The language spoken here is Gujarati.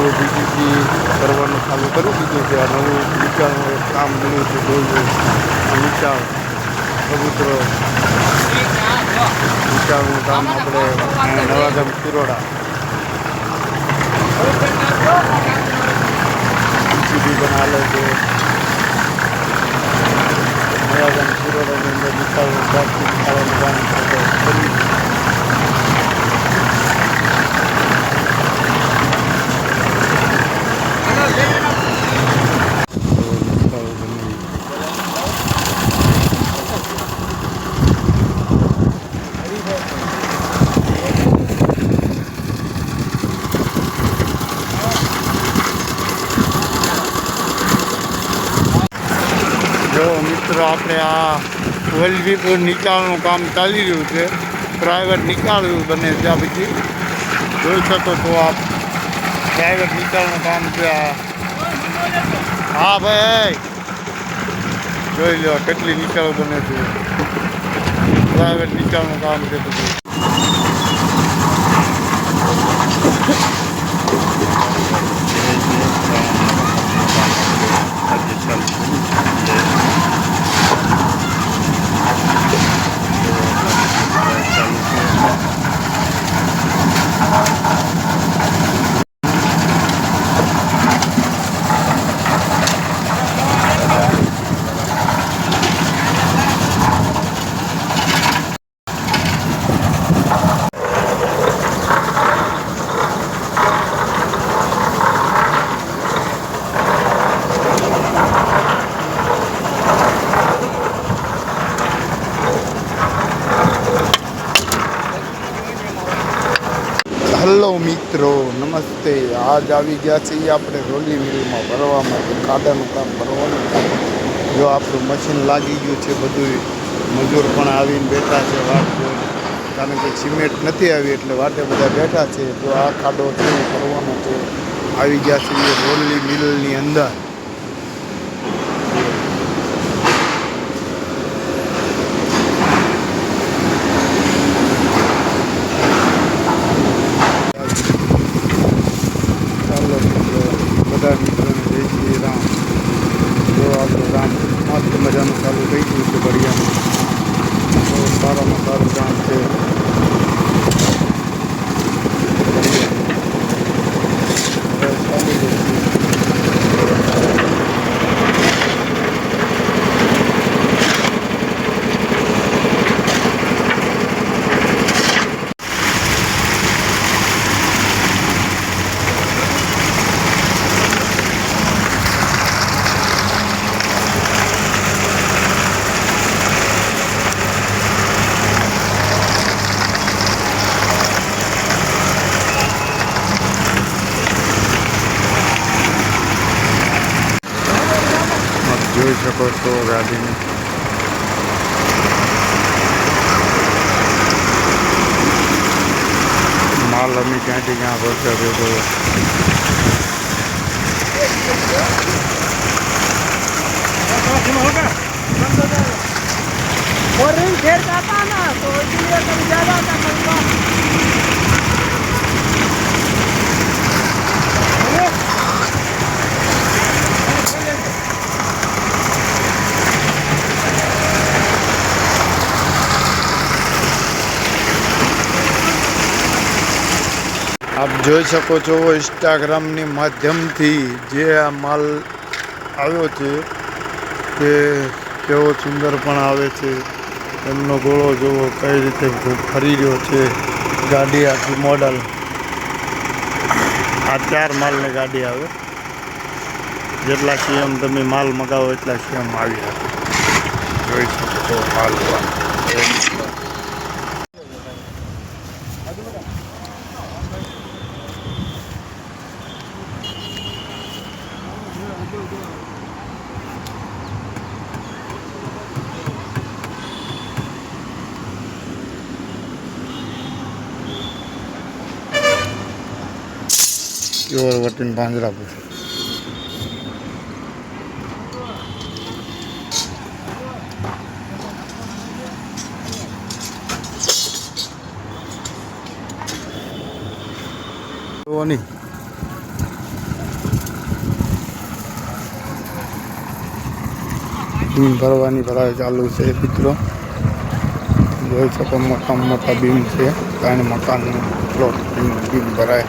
તો બીજી કરવાનું ચાલુ કરી દીધું છે. આ નવું નીચાણનું એક કામ મળ્યું છે. જોયું આ નીચાણ કબૂતરો નીચાણનું કામ આપણે નવાગામ કિરોડા જીસીબી પણ હાલે છે. નવાગામ કિરોડાની અંદર નીચાણનું પ્લાસ્ટિક ખાવાનું કામ કરી મિત્રો આપણે આ વલભીપુર નિકાલનું કામ ચાલી રહ્યું છે. પ્રાઇવેટ નિકાલ બને ત્યાં પછી જોઈ શકો છો આપ પ્રાઇવેટ નિકાલનું કામ છે. હા ભાઈ જોઈ લો કેટલી નિકાલ બને છે. પ્રાઇવેટ નિકાલનું કામ છે બધું. હેલો મિત્રો નમસ્તે. આજ આવી ગયા છીએ આપણે રોલી મિલમાં ભરવા માટે. ખાડાનું કામ ભરવાનું કામ. જો આપણું મશીન લાગી ગયું છે. બધું મજૂર પણ આવીને બેઠા છે વાટ જોઈને. કારણ કે સિમેન્ટ નથી આવી એટલે વાટે બધા બેઠા છે. જો આ ખાડો છે ભરવાનો છે. આવી ગયા છીએ રોલી મિલની અંદર. બધા મિત્રોને જય શ્રી રામ. જો આપણું કામ મસ્ત મજાનું ચાલુ થઈ ગયું છે. બઢિયાનું બહુ સારામાં સારું કામ છે. જોઈ શકો છો ગાડીને. માલ અમે ક્યાંથી ક્યાં પહોંચ્યા છે. આપ જોઈ શકો છો ઇન્સ્ટાગ્રામની માધ્યમથી જે આ માલ આવ્યો છે તે કેવો સુંદર પણ આવે છે. એમનો ગોળો જોવો કઈ રીતે ફરી રહ્યો છે. ગાડી આખી મોડલ. આ 4 માલની ગાડી આવે. જેટલા સીએમ તમે માલ મગાવો એટલા સીએમ આવી શકે. જોઈ શકો છો માલ. પ્યોર વટીને પાંજરાપુર. બીમ ભરવાની ભરાઈ ચાલુ છે મિત્રો. જોઈ શકો મોટા મોટા બીમ છે. ત્રણ મકાનનું પ્લોટ બીમ ભરાય.